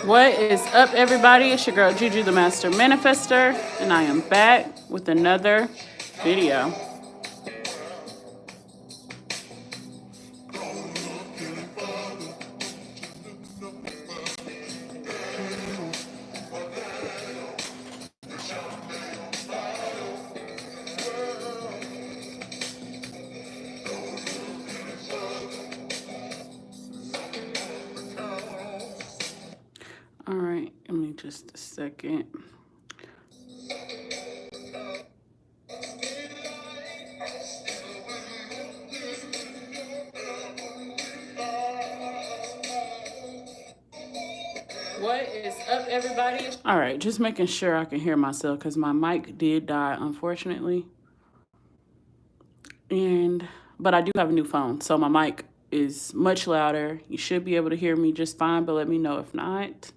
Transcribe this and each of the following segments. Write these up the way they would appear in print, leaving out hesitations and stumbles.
What is up, everybody? It's your girl Juju the Master Manifester, and I am back with another video. All right, give me just a second. What is up, everybody? All right, just making sure I can hear myself because my mic did die, unfortunately. But I do have a new phone, so my mic is much louder. You should be able to hear me just fine, but let me know if not.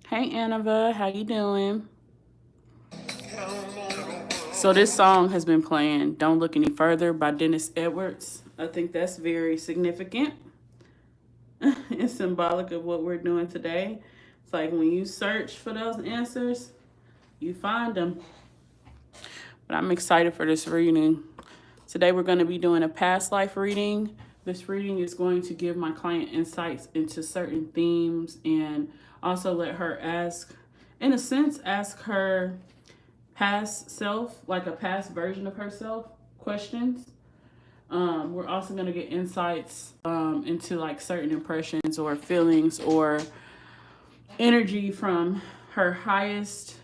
Hey, Annava, how you doing? So this song has been playing, Don't Look Any Further by Dennis Edwards. I think that's very significant. It's symbolic of what we're doing today. It's like when you search for those answers, you find them. But I'm excited for this reading. Today we're going to be doing a past life reading. This reading is going to give my client insights into certain themes and also let her ask her past self, like a past version of herself, questions. We're also going to get insights into like certain impressions or feelings or energy from her highest,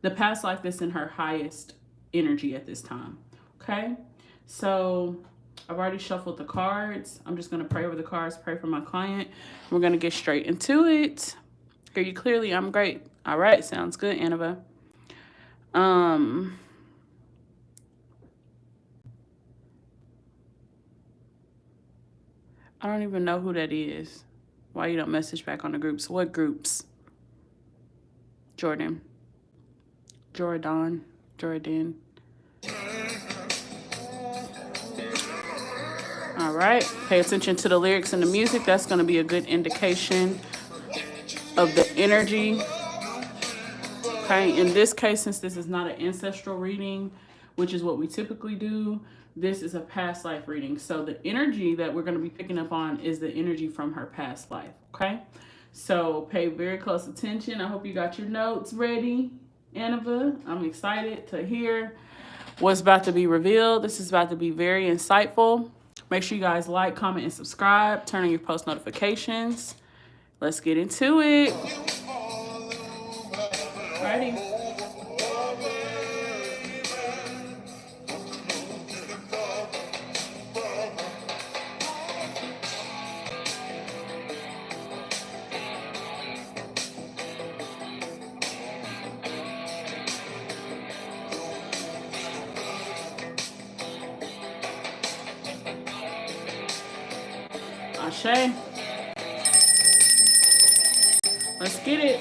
the past life that's in her highest energy at this time. Okay, so I've already shuffled the cards. I'm just going to pray over the cards, pray for my client. We're going to get straight into it. Hear you clearly? I'm great. All right, sounds good, Annava. I don't even know who that is. Why you don't message back on the groups? What groups? Jordan. All right. Pay attention to the lyrics and the music. That's going to be a good indication of the energy. Okay. In this case, since this is not an ancestral reading, which is what we typically do, this is a past life reading. So the energy that we're going to be picking up on is the energy from her past life. Okay. So pay very close attention. I hope you got your notes ready, Annava. I'm excited to hear what's about to be revealed. This is about to be very insightful. Make sure you guys like, comment, and subscribe. Turn on your post notifications. Let's get into it. Ready? Ashe. Let's get it.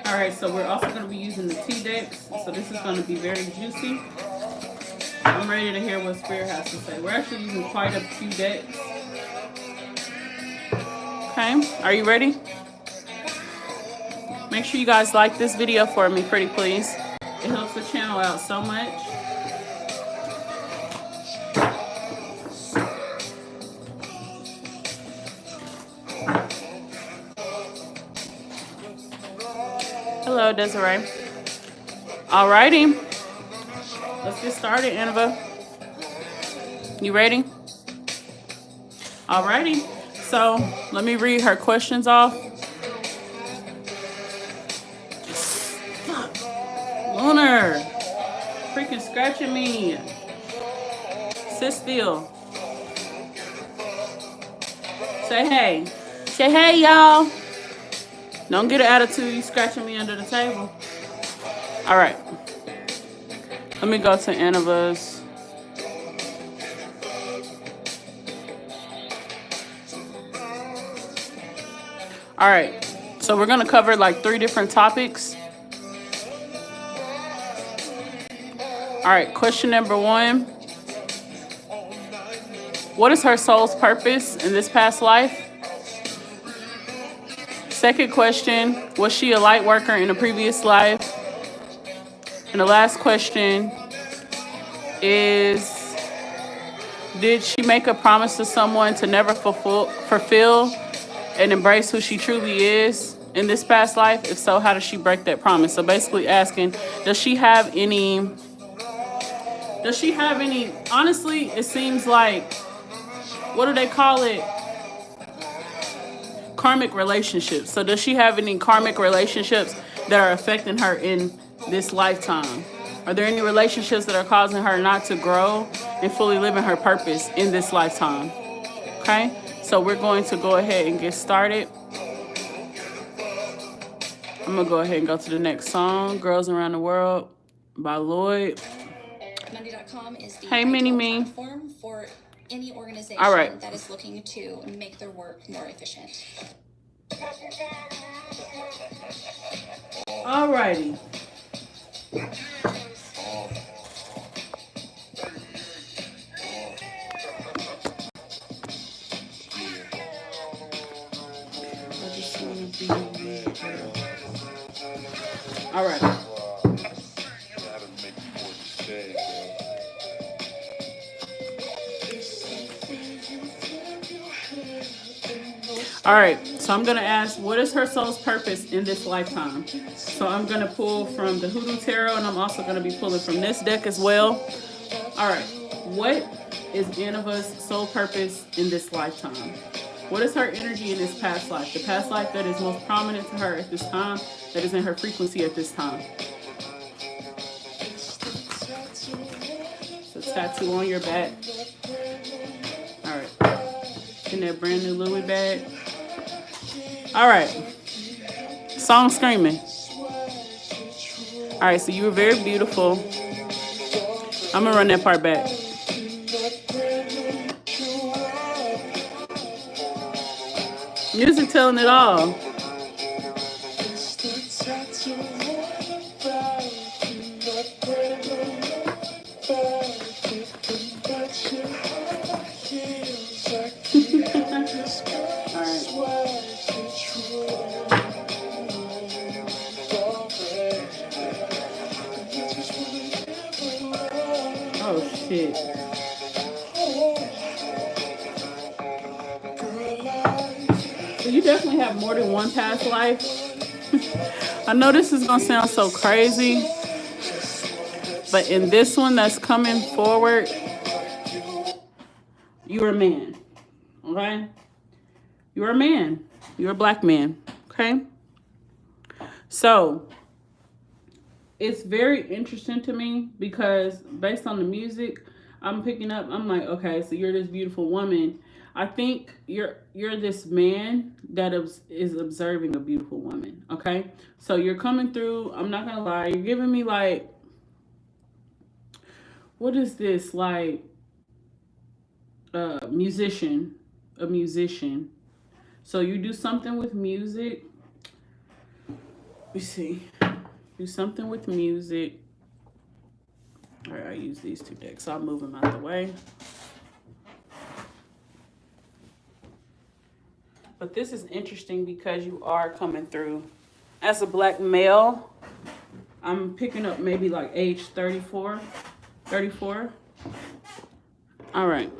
All right, so we're also going to be using the T decks. So this is going to be very juicy. I'm ready to hear what Spirit has to say. We're actually using quite a few decks. Okay, are you ready? Make sure you guys like this video for me, pretty please. It helps the channel out so much. Hello, Desiree. Alrighty. Let's get started, Annava. You ready? Alrighty. So let me read her questions off. Lunar, freaking scratching me. Sit still. Say hey. Say hey, y'all. Don't get an attitude. You scratching me under the table. All right. Let me go to Annava's. All right. So So we're going to cover like 3 different topics. All right, question number 1. What is her soul's purpose in this past life? Second question, was she a light worker in a previous life? And the last question is, did she make a promise to someone to never fulfill and embrace who she truly is in this past life? If so, how does she break that promise? So basically asking, does she have any, honestly, it seems like, what do they call it? Karmic relationships. So does she have any karmic relationships that are affecting her in this lifetime? Are there any relationships that are causing her not to grow and fully live in her purpose in this lifetime? Okay, so we're going to go ahead and get started. I'm going to go ahead and go to the next song, Girls Around the World by Lloyd. Monday.com is the hey, Mini-Me. platform for any organization that is looking to make their work more efficient. Alrighty. All right. All right, so I'm going to ask, what is her soul's purpose in this lifetime? So I'm going to pull from the Hoodoo Tarot, and I'm also going to be pulling from this deck as well. All right, what is Anava's soul purpose in this lifetime? What is her energy in this past life? The past life that is most prominent to her at this time, that is in her frequency at this time. So tattoo on your back. All right, in that brand new Louis bag. All right, song screaming. All right, so you were very beautiful. I'm gonna run that part back. Music telling it all. Oh shit. So you definitely have more than one past life. I know this is gonna sound so crazy, but in this one that's coming forward, you're a man. Okay? You're a man. You're a black man. Okay? So it's very interesting to me because based on the music I'm picking up, I'm like, okay, so you're this beautiful woman. I think you're this man that is observing a beautiful woman, okay? So you're coming through, I'm not gonna lie, you're giving me like, what is this, like a musician. So you do something with music. Let me see. Do something with music. All right, I use these 2 decks. I'll move them out the way. But this is interesting because you are coming through as a black male. I'm picking up maybe like age 34. All right.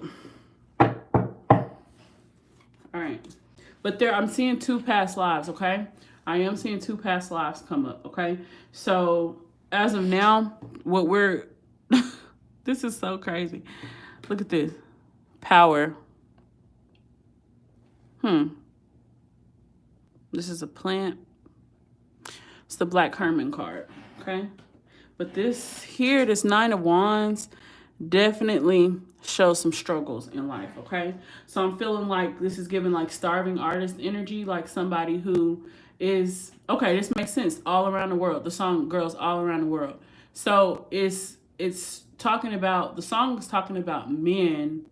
But I'm seeing 2 past lives, okay? I am seeing 2 past lives come up, okay? So as of now, what we're, this is so crazy. Look at this. Power. This is a plant. It's the Black Herman card, okay? But this 9 of Wands, definitely shows some struggles in life, okay? So I'm feeling like this is giving like starving artist energy, like somebody who is, okay, this makes sense, all around the world. The song Girls All Around the World. So it's talking about, the song is talking about men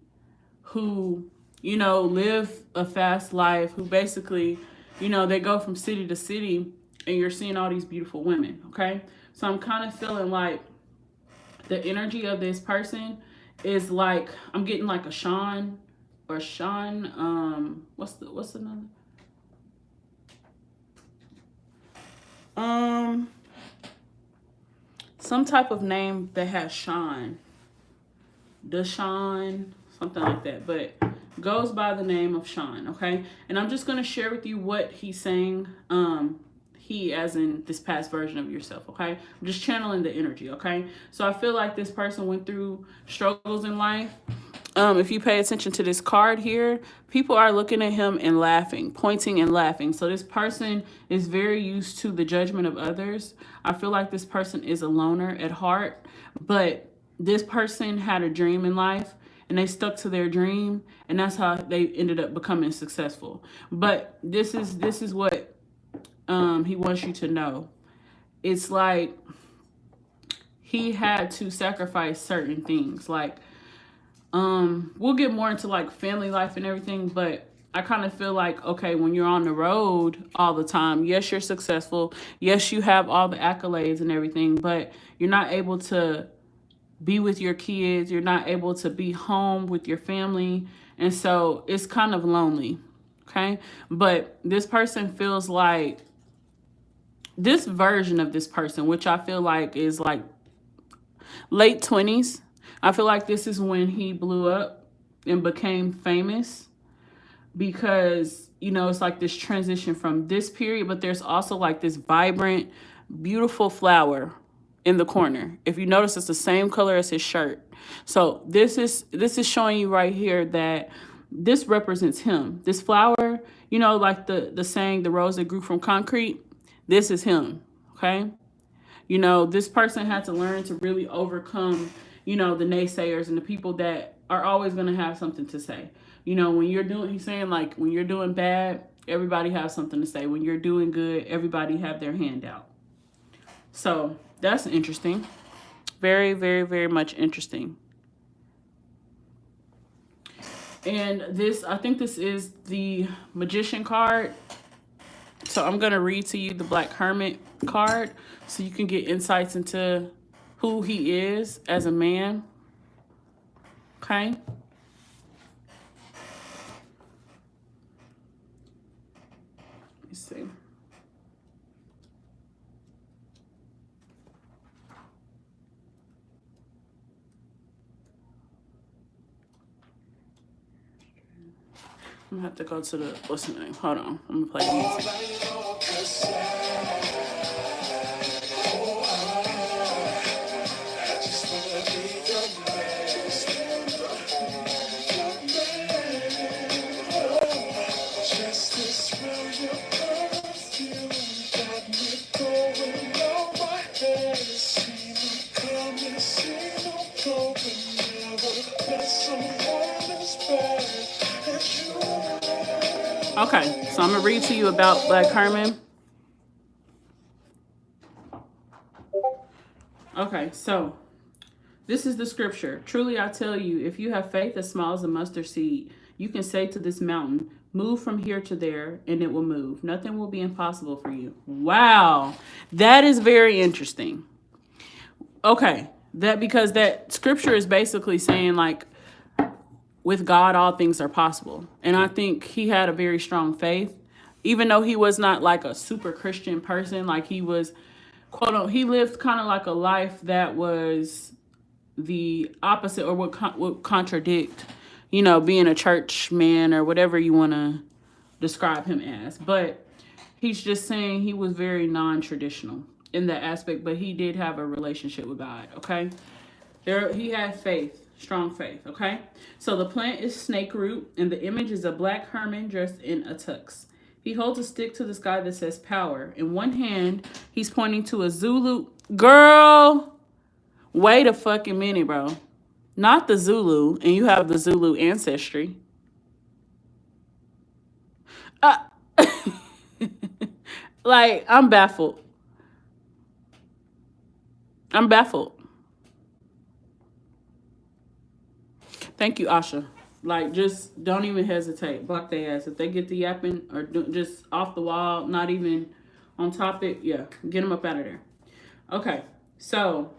who, live a fast life, who basically you know, they go from city to city and you're seeing all these beautiful women, okay? So I'm kind of feeling like the energy of this person is like, I'm getting like a Sean or Sean, what's another? Some type of name that has Sean. Deshaun, something like that, but goes by the name of Sean, okay? And I'm just going to share with you what he's saying, he as in this past version of yourself, okay? I'm just channeling the energy, okay? So I feel like this person went through struggles in life. If you pay attention to this card here, people are looking at him and laughing, pointing and laughing. So this person is very used to the judgment of others. I feel like this person is a loner at heart, but this person had a dream in life and they stuck to their dream, and that's how they ended up becoming successful. But this is what he wants you to know. It's like he had to sacrifice certain things. Like, we'll get more into like family life and everything, but I kind of feel like, okay, when you're on the road all the time, yes, you're successful. Yes, you have all the accolades and everything, but you're not able to be with your kids. You're not able to be home with your family. And so it's kind of lonely. Okay. But this person feels like this version of this person, which I feel like is like late 20s. I feel like this is when he blew up and became famous, because, you know, it's like this transition from this period, but there's also like this vibrant, beautiful flower in the corner. If you notice, it's the same color as his shirt. So this is showing you right here that this represents him. This flower, you know, like the saying, the rose that grew from concrete, this is him, okay? You know, this person had to learn to really overcome, you know, the naysayers and the people that are always going to have something to say. You know, when you're doing, he's saying like, when you're doing bad, everybody has something to say. When you're doing good, everybody have their hand out. So that's interesting. Very, very, very much interesting. And this, I think this is the Magician card. So I'm going to read to you the Black Hermit card so you can get insights into who he is as a man. Okay. Let me see. I'm gonna have to go to the, what's the name? Hold on. I'm gonna play the music. Okay, so I'm gonna read to you about Black Hermit. Okay, so this is the scripture. Truly I tell you, if you have faith as small as a mustard seed, you can say to this mountain, move from here to there, and it will move. Nothing will be impossible for you. Wow, that is very interesting. Okay, because that scripture is basically saying like, with God, all things are possible. And I think he had a very strong faith, even though he was not like a super Christian person. Like he was, quote unquote, he lived kind of like a life that was the opposite, or would contradict, you know, being a church man or whatever you want to describe him as. But he's just saying he was very non-traditional in that aspect, but he did have a relationship with God, okay? He had faith. Strong faith, okay? So the plant is snake root, and the image is a black hermit dressed in a tux. He holds a stick to the sky that says power. In one hand, he's pointing to a Zulu. Girl, wait a fucking minute, bro. Not the Zulu, and you have the Zulu ancestry. Like, I'm baffled. I'm baffled. Thank you, Asha. Like, just don't even hesitate. Block their ass. If they get to yapping or just off the wall, not even on topic, yeah, get them up out of there. Okay, so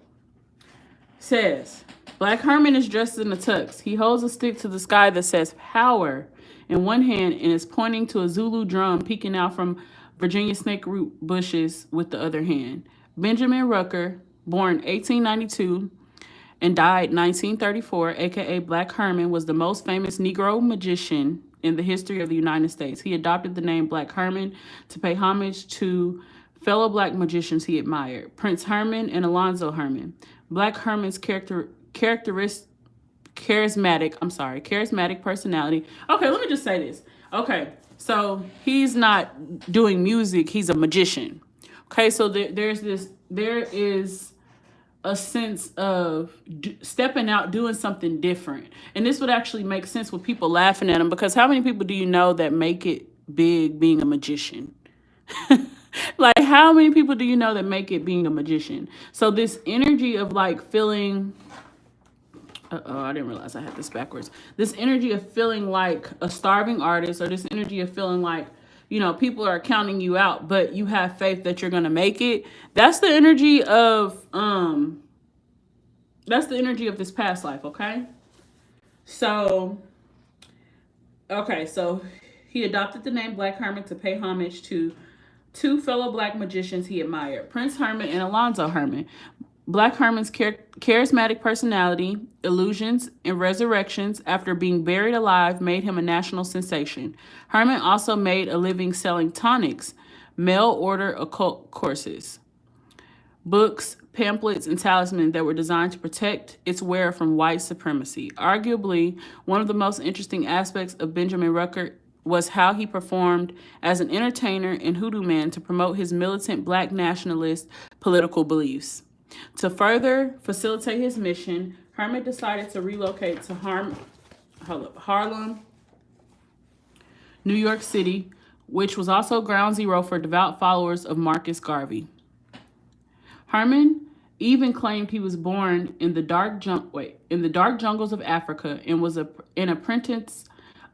says Black Herman is dressed in a tux. He holds a stick to the sky that says power in one hand and is pointing to a Zulu drum peeking out from Virginia snake root bushes with the other hand. Benjamin Rucker, born 1892 and died 1934, aka Black Herman, was the most famous Negro magician in the history of the United States. He adopted the name Black Herman to pay homage to fellow black magicians he admired, Prince Herman and Alonzo Herman. Black Herman's charismatic personality. Okay, let me just say this. Okay, so he's not doing music, he's a magician. Okay, so there is a sense of stepping out, doing something different. And this would actually make sense with people laughing at him, because how many people do you know that make it big being a magician? Like, how many people do you know that make it being a magician? So this energy of like feeling, I didn't realize I had this backwards. This energy of feeling like a starving artist, or this energy of feeling like, you know, people are counting you out, but you have faith that you're going to make it. That's the energy of this past life, okay? So he adopted the name Black Herman to pay homage to two fellow black magicians he admired, Prince Herman and Alonzo Herman. Black Herman's charismatic personality, illusions, and resurrections after being buried alive made him a national sensation. Herman also made a living selling tonics, mail-order occult courses, books, pamphlets, and talismans that were designed to protect its wearer from white supremacy. Arguably, one of the most interesting aspects of Benjamin Rucker was how he performed as an entertainer and hoodoo man to promote his militant black nationalist political beliefs. To further facilitate his mission, Herman decided to relocate to Harlem, New York City, which was also ground zero for devout followers of Marcus Garvey. Herman even claimed he was born in the dark jungles of Africa and was an apprentice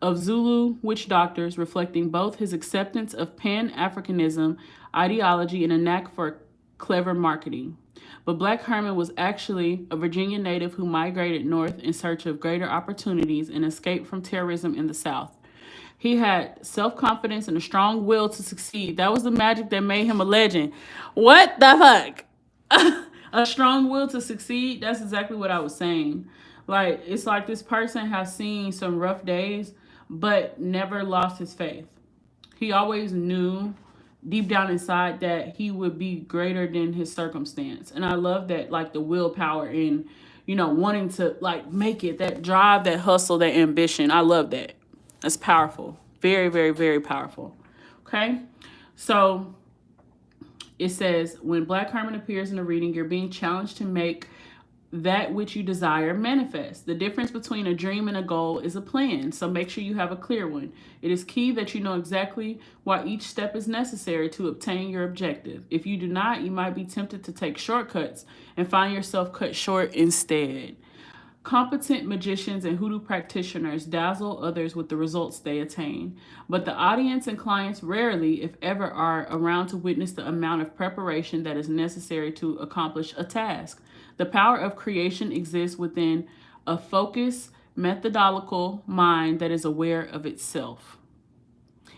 of Zulu witch doctors, reflecting both his acceptance of Pan-Africanism ideology and a knack for clever marketing. But Black Herman was actually a Virginia native who migrated north in search of greater opportunities and escape from terrorism in the South. He had self-confidence and a strong will to succeed. That was the magic that made him a legend. What the fuck? A strong will to succeed? That's exactly what I was saying. Like, it's like this person has seen some rough days, but never lost his faith. He always knew deep down inside that he would be greater than his circumstance. And I love that, like, the willpower and, you know, wanting to, like, make it, that drive, that hustle, that ambition. I love that. That's powerful. Very, very, very powerful. Okay? So it says, when Black Herman appears in a reading, you're being challenged to make that which you desire manifest. The difference between a dream and a goal is a plan, so make sure you have a clear one. It is key that you know exactly why each step is necessary to obtain your objective. If you do not, you might be tempted to take shortcuts and find yourself cut short instead. Competent magicians and hoodoo practitioners dazzle others with the results they attain, but the audience and clients rarely, if ever, are around to witness the amount of preparation that is necessary to accomplish a task. The power of creation exists within a focused, methodological mind that is aware of itself.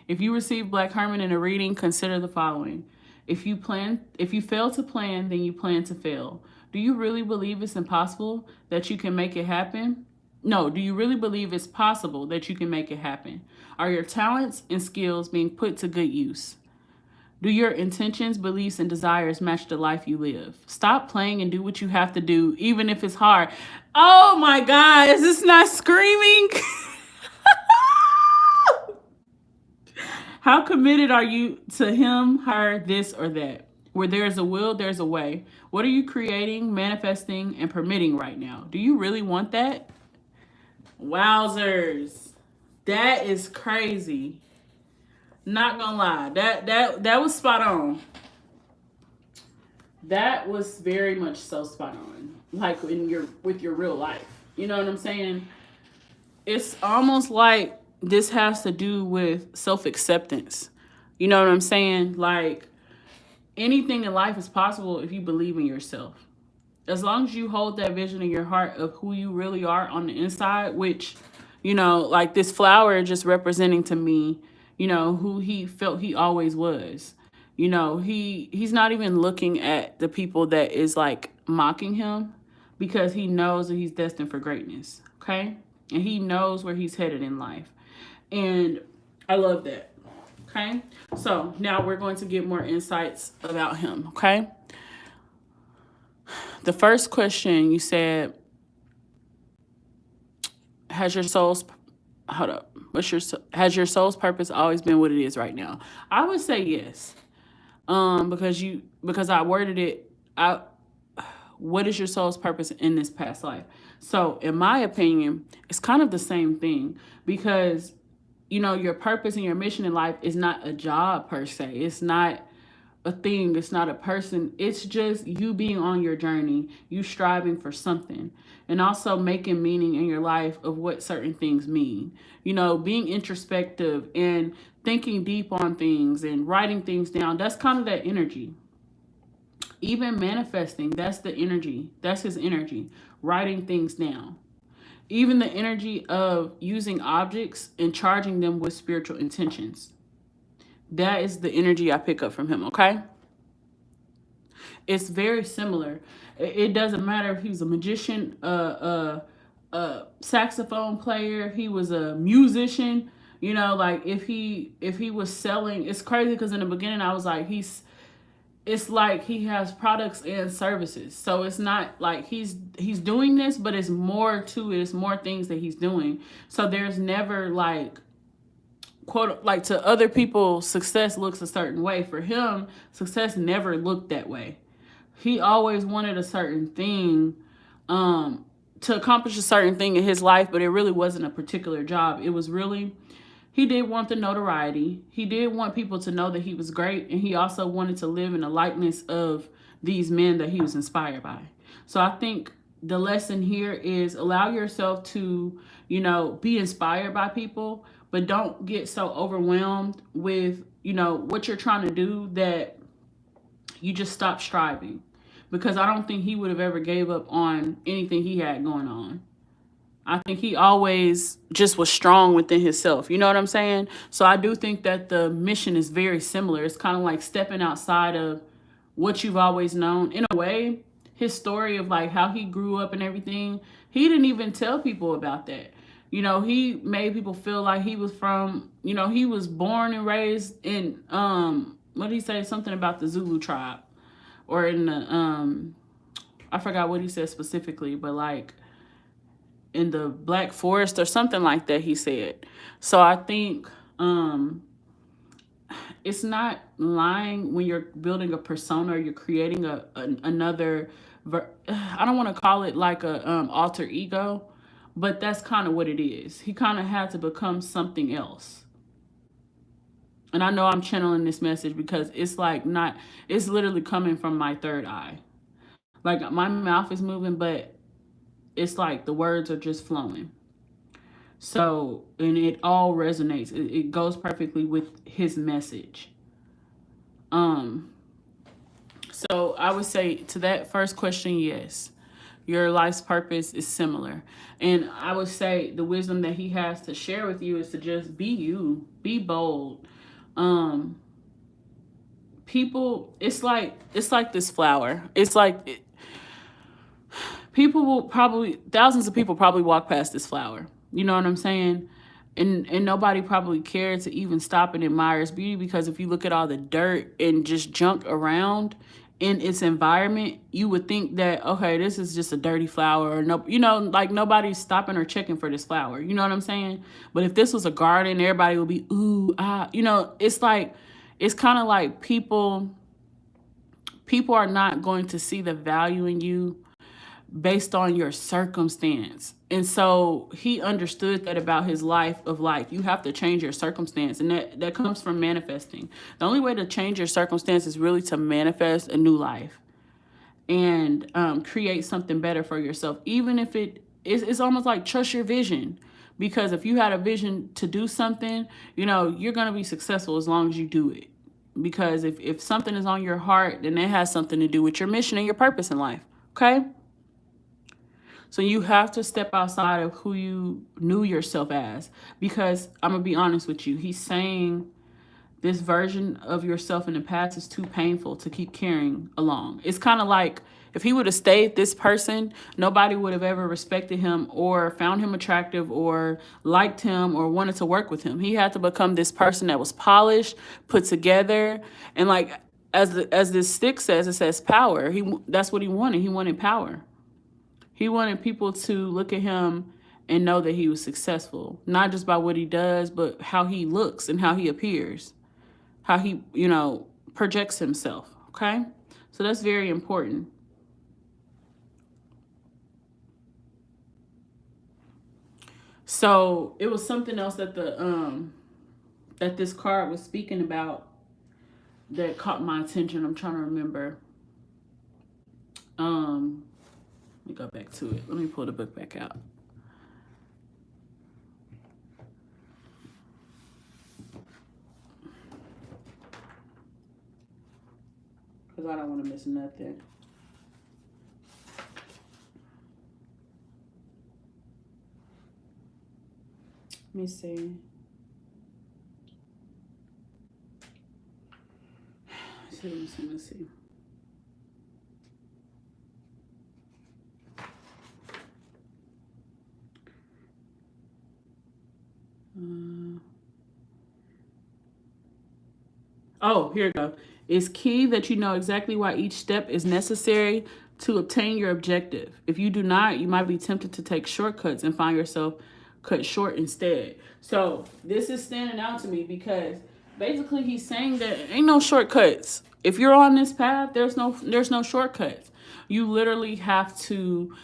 If you receive Black Herman in a reading, consider the following. If you fail to plan, then you plan to fail. Do you really believe it's impossible that you can make it happen? No, do you really believe it's possible that you can make it happen? Are your talents and skills being put to good use? Do your intentions, beliefs, and desires match the life you live? Stop playing and do what you have to do, even if it's hard. Oh my God, is this not screaming? How committed are you to him, her, this, or that? Where there is a will, there's a way. What are you creating, manifesting, and permitting right now? Do you really want that? Wowzers. That is crazy. Not gonna lie. That was spot on. That was very much so spot on. Like with your real life. You know what I'm saying? it's almost like this has to do with self-acceptance. You know what I'm saying? Like, anything in life is possible if you believe in yourself. As long as you hold that vision in your heart of who you really are on the inside, which, like this flower just representing to me, who he felt he always was. He's not even looking at the people that is like mocking him, because he knows that he's destined for greatness. Okay? And he knows where he's headed in life. And I love that. Okay? So now we're going to get more insights about him. Okay? The first question you said, has your soul's purpose always been what it is right now? I would say yes. Because I worded it out. What is your soul's purpose in this past life? So in my opinion, it's kind of the same thing, because your purpose and your mission in life is not a job per se. It's not a thing. It's not a person. It's just you being on your journey, you striving for something, and also making meaning in your life of what certain things mean. Being introspective and thinking deep on things and writing things down. That's kind of that energy. Even manifesting, that's the energy. That's his energy. Writing things down. Even the energy of using objects and charging them with spiritual intentions. That is the energy I pick up from him, okay? It's very similar. It doesn't matter if he was a magician, a saxophone player, he was a musician, like if he was selling. It's crazy because in the beginning I was like, it's like he has products and services. So it's not like he's doing this, but it's more to it. It's more things that he's doing. So there's never like, quote, like to other people, success looks a certain way. For him, success never looked that way. He always wanted a certain thing, to accomplish a certain thing in his life, but it really wasn't a particular job. It was really, he did want the notoriety. He did want people to know that he was great. And he also wanted to live in the likeness of these men that he was inspired by. So I think the lesson here is allow yourself to, be inspired by people, but don't get so overwhelmed with, what you're trying to do that you just stop striving. Because I don't think he would have ever gave up on anything he had going on. I think he always just was strong within himself. You know what I'm saying? So I do think that the mission is very similar. It's kind of like stepping outside of what you've always known. In a way, his story of like how he grew up and everything, he didn't even tell people about that. He made people feel like he was from, he was born and raised in, what did he say? Something about the Zulu tribe. Or in the, I forgot what he said specifically, but like in the Black Forest or something like that, he said. So I think it's not lying when you're building a persona or you're creating another, I don't want to call it like a alter ego, but that's kind of what it is. He kind of had to become something else. And I know I'm channeling this message because it's like it's literally coming from my third eye. Like my mouth is moving, but it's like the words are just flowing. So, and it all resonates. It goes perfectly with his message. So I would say to that first question, yes, your life's purpose is similar. And I would say the wisdom that he has to share with you is to just be you, be bold. People, it's like this flower. It's like people will probably, thousands of people probably walk past this flower. You know what I'm saying? And nobody probably cared to even stop and admire its beauty, because if you look at all the dirt and just junk around in its environment, you would think that, okay, this is just a dirty flower, or no, like nobody's stopping or checking for this flower. You know what I'm saying? But if this was a garden, everybody would be, ooh, ah, it's like, it's kind of like people are not going to see the value in you based on your circumstance. And so he understood that about his life, of like, you have to change your circumstance. And that comes from manifesting. The only way to change your circumstance is really to manifest a new life and create something better for yourself. Even if it's almost like trust your vision. Because if you had a vision to do something, you know, you're going to be successful as long as you do it. Because if something is on your heart, then it has something to do with your mission and your purpose in life. Okay? So you have to step outside of who you knew yourself as. Because I'm going to be honest with you. He's saying this version of yourself in the past is too painful to keep carrying along. It's kind of like if he would have stayed this person, nobody would have ever respected him or found him attractive or liked him or wanted to work with him. He had to become this person that was polished, put together, and like as this stick says, it says power. That's what he wanted. He wanted power. He wanted people to look at him and know that he was successful, not just by what he does, but how he looks and how he appears, how he, you know, projects himself. Okay, so that's very important. So it was something else that that this card was speaking about that caught my attention. I'm trying to remember. Let me go back to it. Let me pull the book back out. Because I don't want to miss nothing. Let me see. Let's see. Oh, here we go. It's key that you know exactly why each step is necessary to obtain your objective. If you do not, you might be tempted to take shortcuts and find yourself cut short instead. So this is standing out to me because basically he's saying that ain't no shortcuts. If you're on this path, there's no shortcuts. You literally have to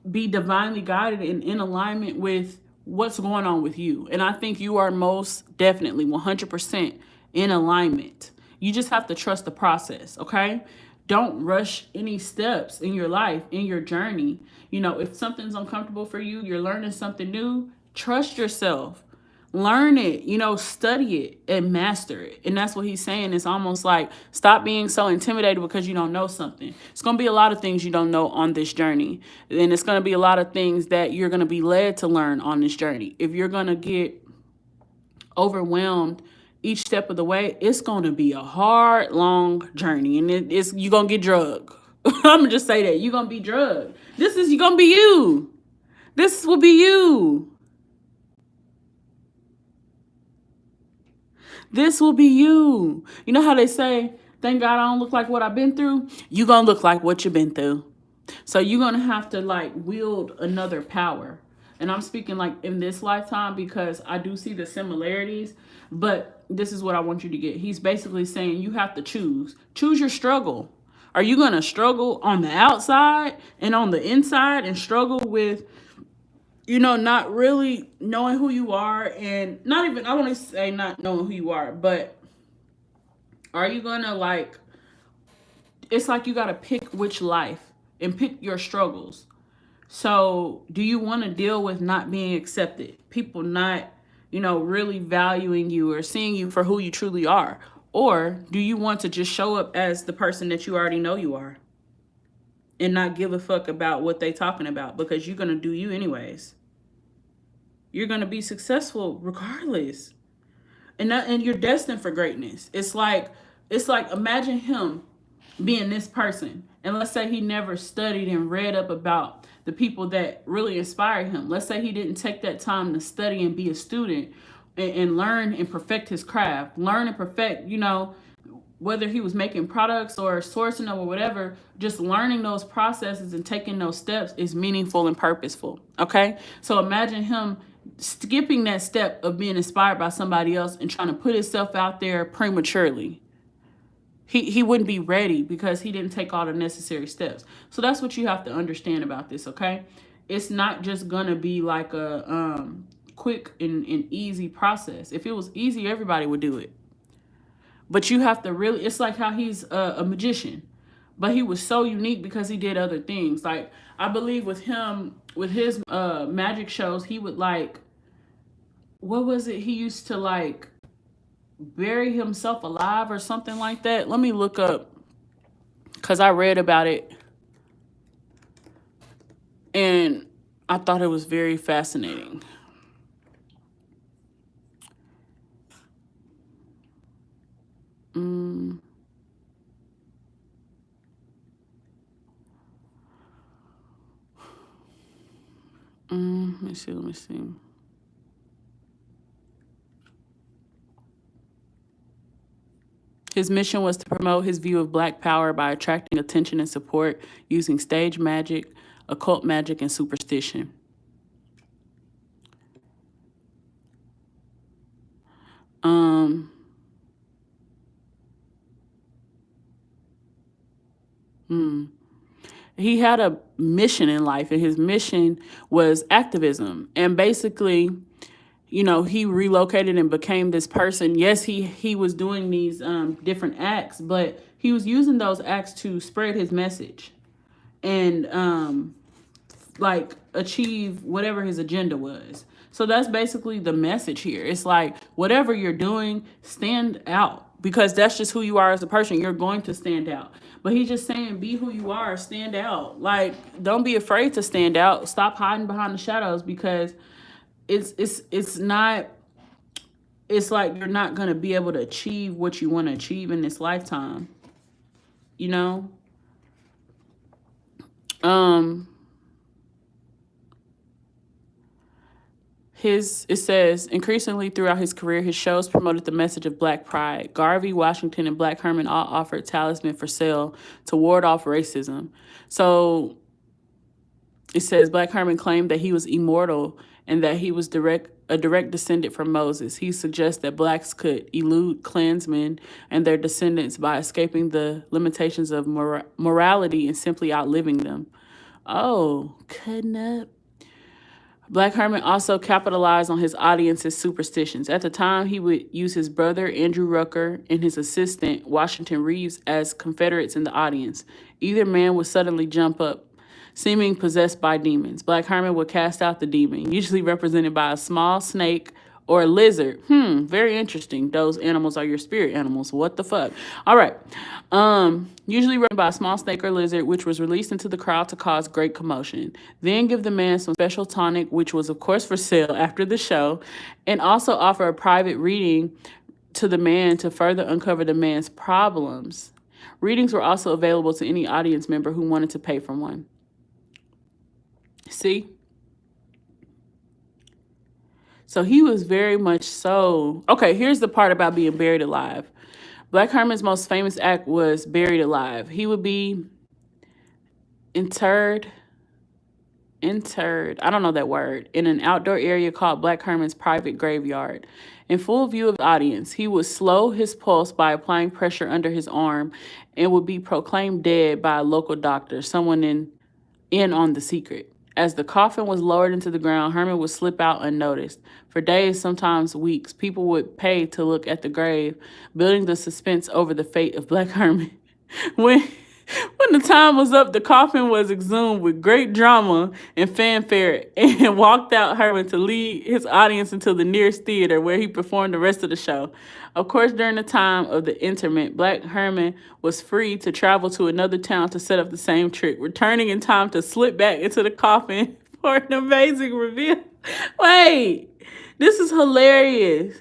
be divinely guided and in alignment with what's going on with you. And I think you are most definitely 100% in alignment. You just have to trust the process, okay? Don't rush any steps in your life, in your journey. You know, if something's uncomfortable for you, you're learning something new, trust yourself. Learn it, you know, study it and master it. And that's what he's saying. It's almost like stop being so intimidated because you don't know something. It's going to be a lot of things you don't know on this journey. And it's going to be a lot of things that you're going to be led to learn on this journey. If you're going to get overwhelmed each step of the way, it's going to be a hard, long journey. And you're going to get drugged. I'm going to just say that. You're going to be drugged. You're going to be you. This will be you. This will be you. You know how they say, thank God I don't look like what I've been through? You're going to look like what you've been through. So you're going to have to like wield another power. And I'm speaking like in this lifetime because I do see the similarities. But this is what I want you to get. He's basically saying you have to choose. Choose your struggle. Are you going to struggle on the outside and on the inside and struggle with, you know, not really knowing who you are and not even, I want to say not knowing who you are, but are you going to like, it's like you got to pick which life and pick your struggles. So do you want to deal with not being accepted? People not, you know, really valuing you or seeing you for who you truly are? Or do you want to just show up as the person that you already know you are and not give a fuck about what they talking about because you're going to do you anyways? You're going to be successful regardless. And you're destined for greatness. It's like imagine him being this person. And let's say he never studied and read up about the people that really inspired him. Let's say he didn't take that time to study and be a student and learn and perfect his craft. Learn and perfect, you know, whether he was making products or sourcing them or whatever, just learning those processes and taking those steps is meaningful and purposeful. Okay? So imagine him skipping that step of being inspired by somebody else and trying to put himself out there prematurely. He wouldn't be ready because he didn't take all the necessary steps. So that's what you have to understand about this, okay? It's not just going to be like a quick and easy process. If it was easy, everybody would do it. But you have to really, it's like how he's a magician. but he was so unique because he did other things. Like, I believe with him, with his magic shows, he would like, what was it? He used to like bury himself alive or something like that. Let me look up, because I read about it and I thought it was very fascinating. Let me see. His mission was to promote his view of Black power by attracting attention and support using stage magic, occult magic, and superstition. He had a mission in life, and his mission was activism. And basically, you know, he relocated and became this person. Yes, he was doing these different acts, but he was using those acts to spread his message and like achieve whatever his agenda was. So that's basically the message here. It's like, whatever you're doing, stand out, because that's just who you are as a person. You're going to stand out. But he's just saying, be who you are, stand out. Like, don't be afraid to stand out. Stop hiding behind the shadows, because it's not, it's like you're not going to be able to achieve what you want to achieve in this lifetime. You know? It says, increasingly throughout his career, his shows promoted the message of Black pride. Garvey, Washington, and Black Herman all offered talisman for sale to ward off racism. So it says Black Herman claimed that he was immortal and that he was a direct descendant from Moses. He suggests that Blacks could elude Klansmen and their descendants by escaping the limitations of morality and simply outliving them. Oh, cutting up. Black Herman also capitalized on his audience's superstitions. At the time, he would use his brother, Andrew Rucker, and his assistant, Washington Reeves, as Confederates in the audience. Either man would suddenly jump up, seeming possessed by demons. Black Herman would cast out the demon, usually represented by a small snake or a lizard. Very interesting. Those animals are your spirit animals. What the fuck? All right. Usually run by a small snake or lizard, which was released into the crowd to cause great commotion. Then give the man some special tonic, which was of course for sale after the show, and also offer a private reading to the man to further uncover the man's problems. Readings were also available to any audience member who wanted to pay for one. See? So he was very much so. Okay, here's the part about being buried alive. Black Herman's most famous act was buried alive. He would be interred, I don't know that word, in an outdoor area called Black Herman's private graveyard. In full view of the audience, he would slow his pulse by applying pressure under his arm and would be proclaimed dead by a local doctor, someone in on the secret. As the coffin was lowered into the ground, Herman would slip out unnoticed. For days, sometimes weeks, people would pay to look at the grave, building the suspense over the fate of Black Herman. When the time was up, the coffin was exhumed with great drama and fanfare and walked out Herman to lead his audience into the nearest theater where he performed the rest of the show. Of course, during the time of the interment, Black Herman was free to travel to another town to set up the same trick, returning in time to slip back into the coffin for an amazing reveal. Wait, this is hilarious.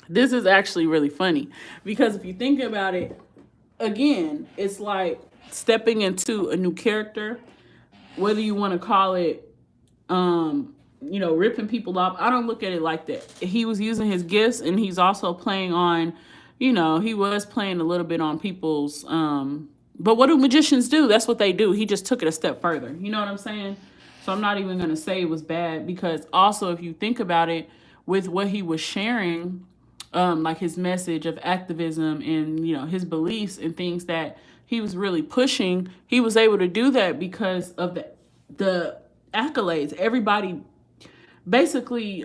This is actually really funny, because if you think about it, again, it's like stepping into a new character, whether you want to call it, ripping people off. I don't look at it like that. He was using his gifts, and he's also playing on, he was playing a little bit on people's, but what do magicians do? That's what they do. He just took it a step further. You know what I'm saying? So I'm not even going to say it was bad, because also if you think about it, with what he was sharing, like his message of activism and, his beliefs and things that he was really pushing, he was able to do that because of the accolades. Everybody basically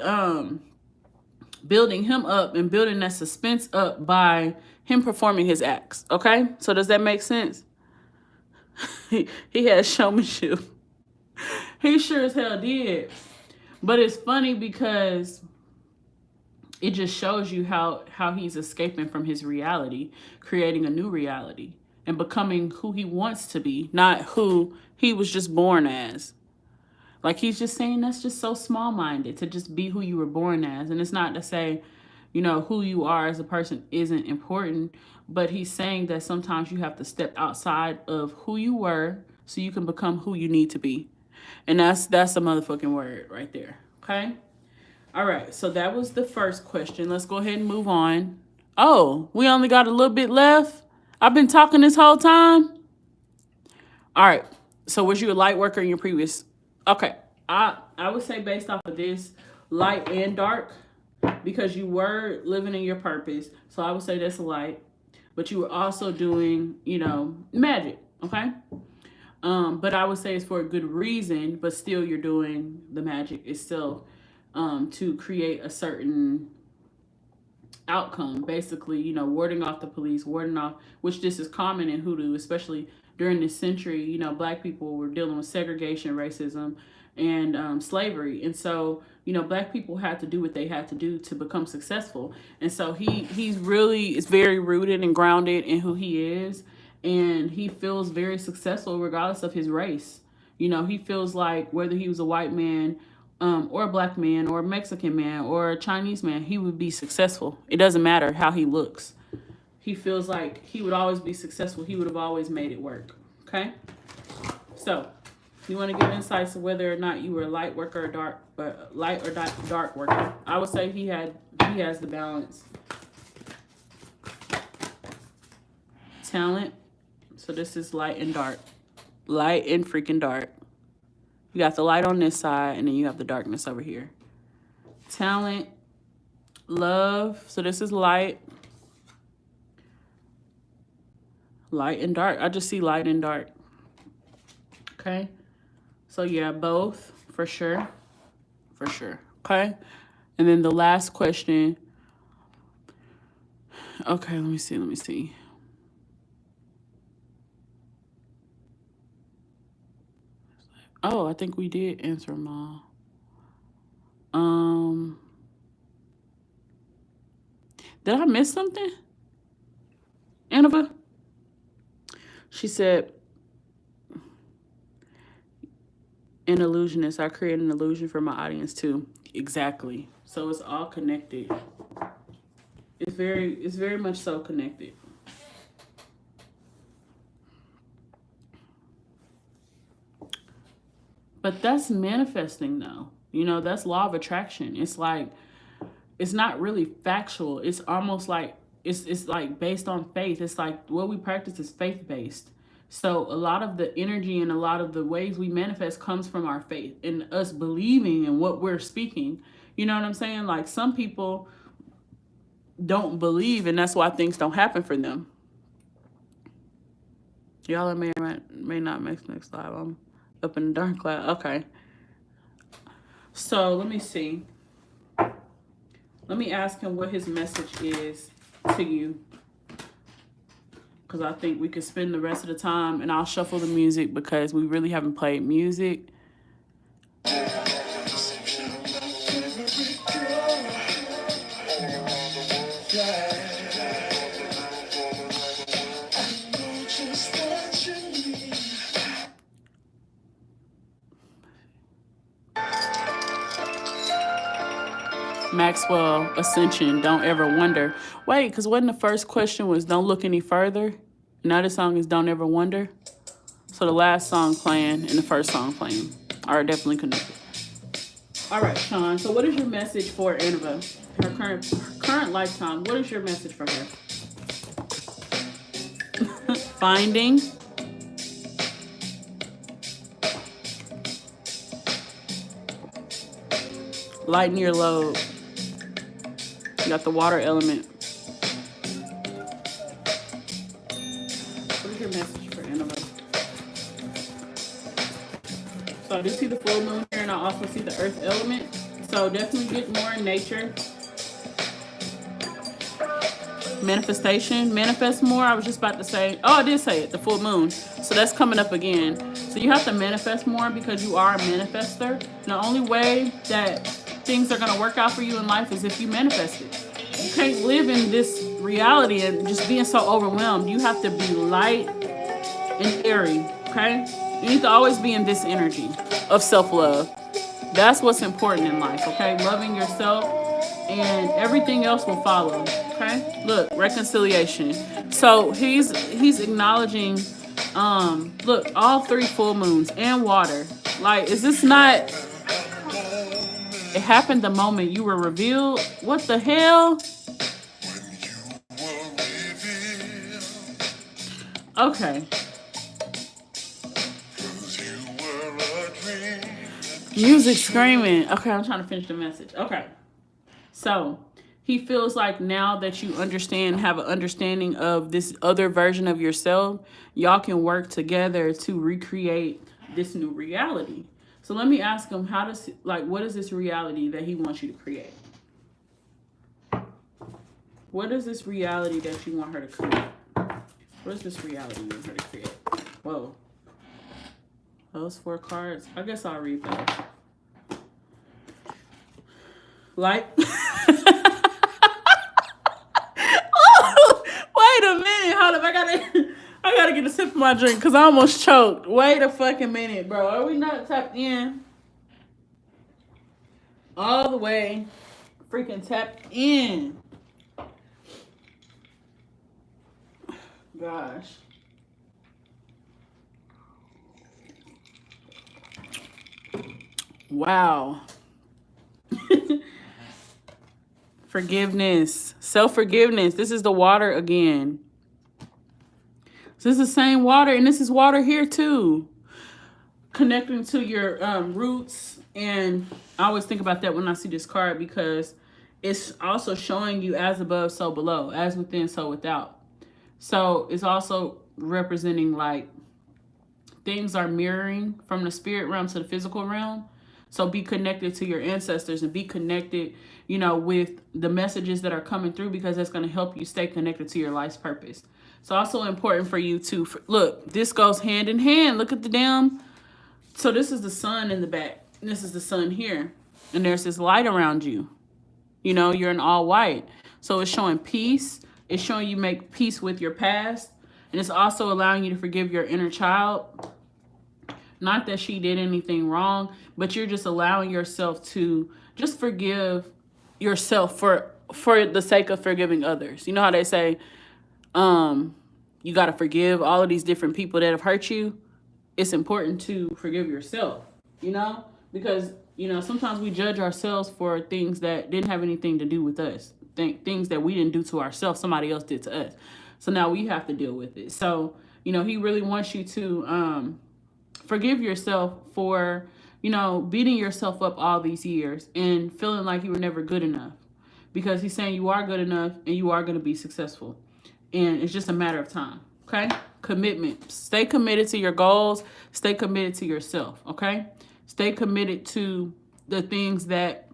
building him up and building that suspense up by him performing his acts. Okay? So does that make sense? He had showmanship. He sure as hell did. But it's funny because it just shows you how he's escaping from his reality, creating a new reality, and becoming who he wants to be, not who he was just born as. Like, he's just saying that's just so small-minded to just be who you were born as. And it's not to say, you know, who you are as a person isn't important, but he's saying that sometimes you have to step outside of who you were so you can become who you need to be. And that's a motherfucking word right there. Okay? All right, so that was the first question. Let's go ahead and move on. Oh, we only got a little bit left. I've been talking this whole time. All right, so was you a light worker in your previous? Okay, I would say based off of this, light and dark, because you were living in your purpose. So I would say that's a light, but you were also doing, you know, magic. Okay. But I would say it's for a good reason, but still you're doing the magic itself. To create a certain outcome, basically, you know, warding off the police, warding off, which this is common in hoodoo, especially during this century. You know, black people were dealing with segregation, racism, and slavery. And so, you know, black people had to do what they had to do to become successful. And so he's really is very rooted and grounded in who he is. And he feels very successful regardless of his race. You know, he feels like whether he was a white man, or a black man, or a Mexican man, or a Chinese man, he would be successful. It doesn't matter how he looks. He feels like he would always be successful. He would have always made it work. Okay? So, you want to give insights of whether or not you were a light worker or dark worker. I would say he has the balance. Talent. So this is light and dark. Light and freaking dark. You got the light on this side, and then you have the darkness over here. Talent, love. So this is light. Light and dark. I just see light and dark. Okay. So yeah, both for sure. For sure. Okay. And then the last question. Okay, let me see. Oh, I think we did answer them all. Did I miss something? Annabelle? She said, an illusionist. I create an illusion for my audience too. Exactly. So it's all connected. It's very much so connected. But that's manifesting though. You know, that's law of attraction. It's like, it's not really factual. It's almost like, it's like based on faith. It's like what we practice is faith-based. So a lot of the energy and a lot of the ways we manifest comes from our faith and us believing in what we're speaking. You know what I'm saying? Like some people don't believe, and that's why things don't happen for them. Y'all may not make next live. I'm up in the dark cloud. Okay. So let me see. Let me ask him what his message is to you. Because I think we could spend the rest of the time, and I'll shuffle the music because we really haven't played music. Maxwell Ascension, Don't Ever Wonder. Wait, because wasn't the first question was Don't Look Any Further? Now the song is Don't Ever Wonder. So the last song playing and the first song playing are definitely connected. All right, Sean. So what is your message for Annabelle? Her current lifetime. What is your message for her? Finding. Lighten your load. You got the water element. What is your message for Annabelle? So I do see the full moon here, and I also see the earth element. So definitely get more in nature. manifestation, manifest more. I was just about to say, oh, I did say it, the full moon. So that's coming up again. So you have to manifest more because you are a manifester. The only way that things are going to work out for you in life is if you manifest it. You can't live in this reality and just being so overwhelmed. You have to be light and airy, okay? You need to always be in this energy of self-love. That's what's important in life, okay? Loving yourself, and everything else will follow, okay? Look, reconciliation. So he's acknowledging, look, all 3 full moons and water. Like, is this not... It happened the moment you were revealed? What the hell? Okay. Music screaming. Okay, I'm trying to finish the message. Okay. So, he feels like now that you understand, have an understanding of this other version of yourself, y'all can work together to recreate this new reality. So let me ask him, what is this reality that he wants you to create? What is this reality that you want her to create? What is this reality you want her to create? Whoa. Those 4 cards. I guess I'll read those. Like. Oh, wait a minute. Hold up. I gotta get a sip of my drink because I almost choked. Wait a fucking minute, bro. Are we not tapped in? All the way freaking tapped in. Gosh. Wow. Forgiveness. Self-forgiveness. This is the water again. This is the same water, and this is water here too. Connecting to your roots. And I always think about that when I see this card because it's also showing you as above, so below. As within, so without. So it's also representing like things are mirroring from the spirit realm to the physical realm. So be connected to your ancestors and be connected, you know, with the messages that are coming through because that's going to help you stay connected to your life's purpose. It's also important for you to, look, this goes hand in hand. Look at the damn. So this is the sun in the back. This is the sun here. And there's this light around you. You know, you're in all white. So it's showing peace. It's showing you make peace with your past. And it's also allowing you to forgive your inner child. Not that she did anything wrong, but you're just allowing yourself to just forgive yourself for the sake of forgiving others. You know how they say, you got to forgive all of these different people that have hurt you. It's important to forgive yourself, you know, because, you know, sometimes we judge ourselves for things that didn't have anything to do with us. Things that we didn't do to ourselves, somebody else did to us. So now we have to deal with it. So, you know, he really wants you to forgive yourself for, you know, beating yourself up all these years and feeling like you were never good enough. Because he's saying you are good enough and you are going to be successful. And it's just a matter of time. Okay? Commitment. Stay committed to your goals. Stay committed to yourself. Okay? Stay committed to the things that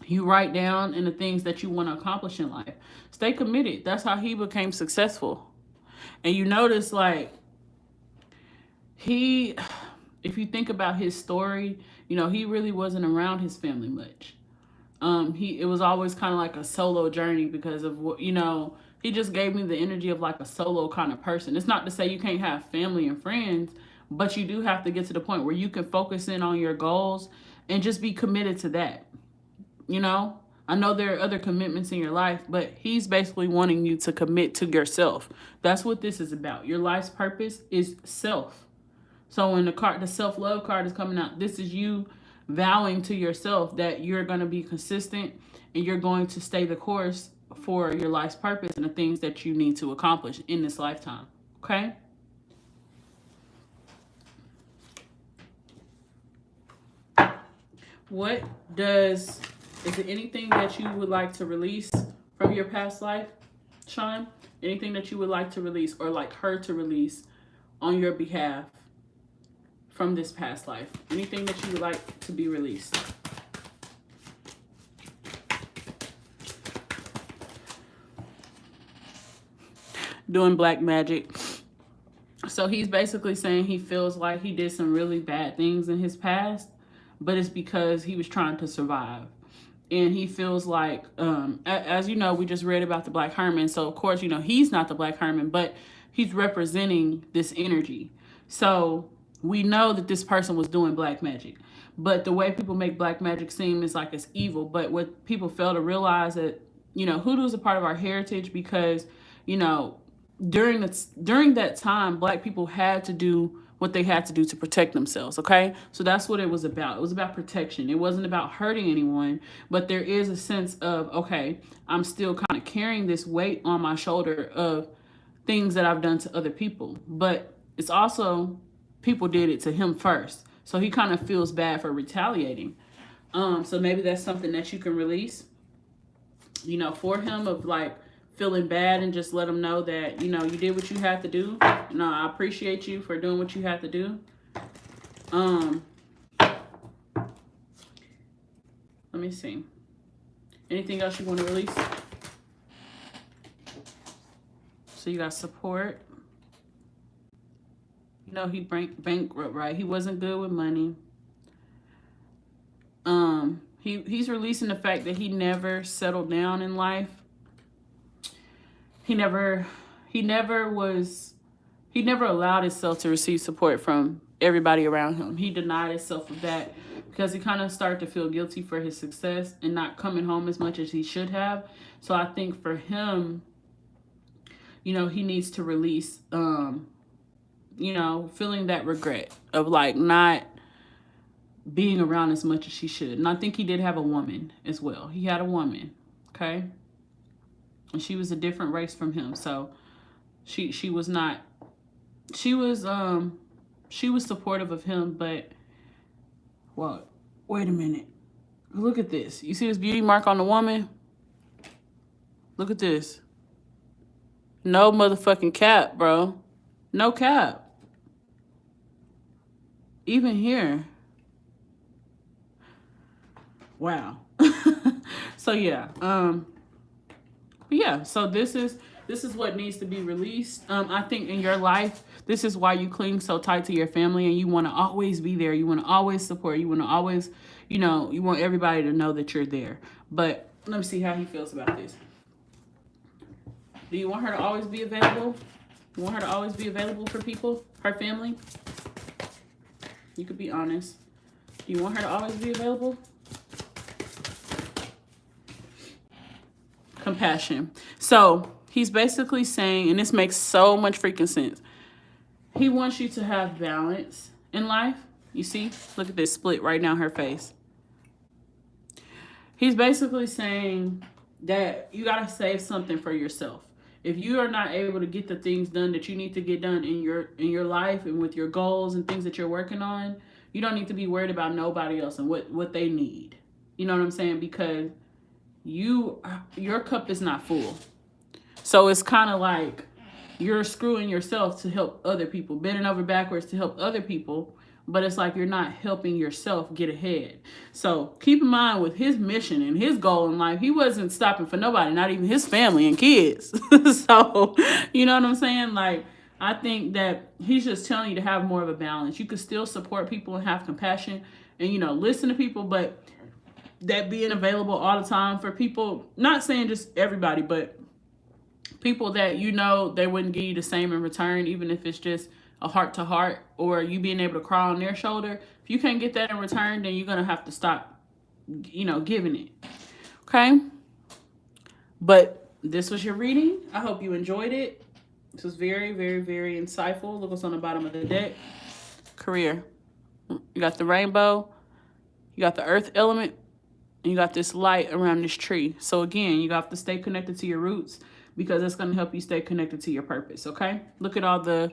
you write down and the things that you want to accomplish in life. Stay committed. That's how he became successful. And you notice, like, if you think about his story, you know, he really wasn't around his family much. It was always kind of like a solo journey because of what, you know, he just gave me the energy of like a solo kind of person. It's not to say you can't have family and friends, but you do have to get to the point where you can focus in on your goals and just be committed to that. You know, I know there are other commitments in your life, but he's basically wanting you to commit to yourself. That's what this is about. Your life's purpose is self. So when the self-love card is coming out, this is you vowing to yourself that you're going to be consistent and you're going to stay the course for your life's purpose and the things that you need to accomplish in this lifetime. Okay? Is there anything that you would like to release from your past life, Sean? Anything that you would like to release or like her to release on your behalf from this past life? Anything that you would like to be released? doing black magic. So he's basically saying he feels like he did some really bad things in his past, but it's because he was trying to survive. And he feels like, as you know, we just read about the Black Herman. So, of course, you know, he's not the Black Herman, but he's representing this energy. So we know that this person was doing black magic. But the way people make black magic seem is like it's evil. But what people fail to realize that, you know, hoodoo is a part of our heritage because, you know, during that time, black people had to do what they had to do to protect themselves, okay? So that's what it was about. It was about protection. It wasn't about hurting anyone, but there is a sense of, okay, I'm still kind of carrying this weight on my shoulder of things that I've done to other people. But it's also, people did it to him first. So he kind of feels bad for retaliating. So maybe that's something that you can release, you know, for him, of like feeling bad, and just let him know that, you know, you did what you had to do. You know, I appreciate you for doing what you had to do. Let me see. Anything else you want to release? So you got support. You know, he bankrupt, right? He wasn't good with money. He's releasing the fact that he never settled down in life. He never allowed himself to receive support from everybody around him. He denied himself of that because he kind of started to feel guilty for his success and not coming home as much as he should have. So I think for him, you know, he needs to release, you know, feeling that regret of like not being around as much as she should. And I think he did have a woman as well. He had a woman, okay? And she was a different race from him. So she was not, she was supportive of him, but, well, wait a minute. Look at this. You see this beauty mark on the woman? Look at this. No motherfucking cap, bro. No cap. Even here. Wow. So yeah. Yeah, so this is what needs to be released. I think in your life, this is why you cling so tight to your family and you want to always be there. You want to always support. You want to always, you know, you want everybody to know that you're there. But let me see how he feels about this. Do you want her to always be available? You want her to always be available for people, her family? You could be honest. Do you want her to always be available? Compassion. So he's basically saying, and this makes so much freaking sense, he wants you to have balance in life. You see, look at this split right down her face. He's basically saying that you got to save something for yourself. If you are not able to get the things done that you need to get done in your life and with your goals and things that you're working on, you don't need to be worried about nobody else and what they need. You know what I'm saying? Because your cup is not full. So it's kind of like you're screwing yourself to help other people, bending over backwards to help other people, but it's like you're not helping yourself get ahead. So keep in mind, with his mission and his goal in life, he wasn't stopping for nobody, not even his family and kids. So, you know what I'm saying? Like, I think that he's just telling you to have more of a balance. You could still support people and have compassion and, you know, listen to people, but that being available all the time for people, not saying just everybody, but people that, you know, they wouldn't give you the same in return, even if it's just a heart to heart or you being able to cry on their shoulder. If you can't get that in return, then you're going to have to stop, you know, giving it. Okay. But this was your reading. I hope you enjoyed it. This was very, very, very insightful. Look what's on the bottom of the deck. Career. You got the rainbow. You got the earth element. And you got this light around this tree. So again, you have to stay connected to your roots because it's going to help you stay connected to your purpose, okay? Look at all the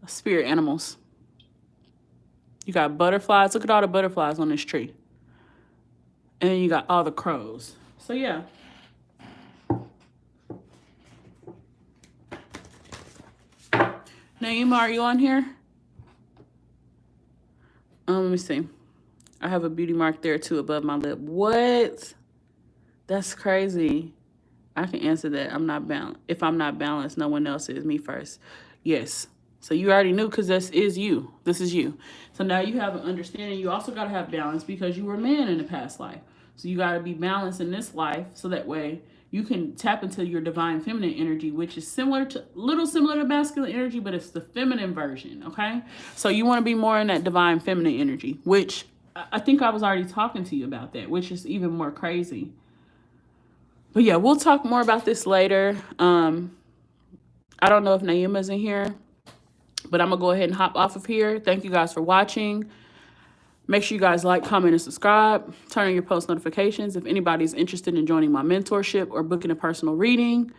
spirit animals. You got butterflies. Look at all the butterflies on this tree. And then you got all the crows. So yeah. Naima, are you on here? Let me see. I have a beauty mark there too above my lip. What? That's crazy. I can answer that. I'm not balanced. If I'm not balanced, no one else is. Me first. Yes. So you already knew, because this is you. This is you. So now you have an understanding. You also got to have balance because you were a man in the past life. So you got to be balanced in this life, so that way you can tap into your divine feminine energy, which is similar to masculine energy, but it's the feminine version. Okay. So you want to be more in that divine feminine energy, which I think I was already talking to you about that, which is even more crazy. But yeah, we'll talk more about this later. I don't know if Naima's in here, but I'm going to go ahead and hop off of here. Thank you guys for watching. Make sure you guys like, comment, and subscribe. Turn on your post notifications. If anybody's interested in joining my mentorship or booking a personal reading,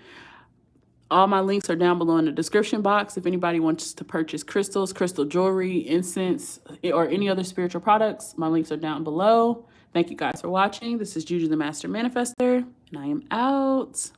all my links are down below in the description box. If anybody wants to purchase crystals, crystal jewelry, incense, or any other spiritual products, my links are down below. Thank you guys for watching. This is Juju the Master Manifester, and I am out.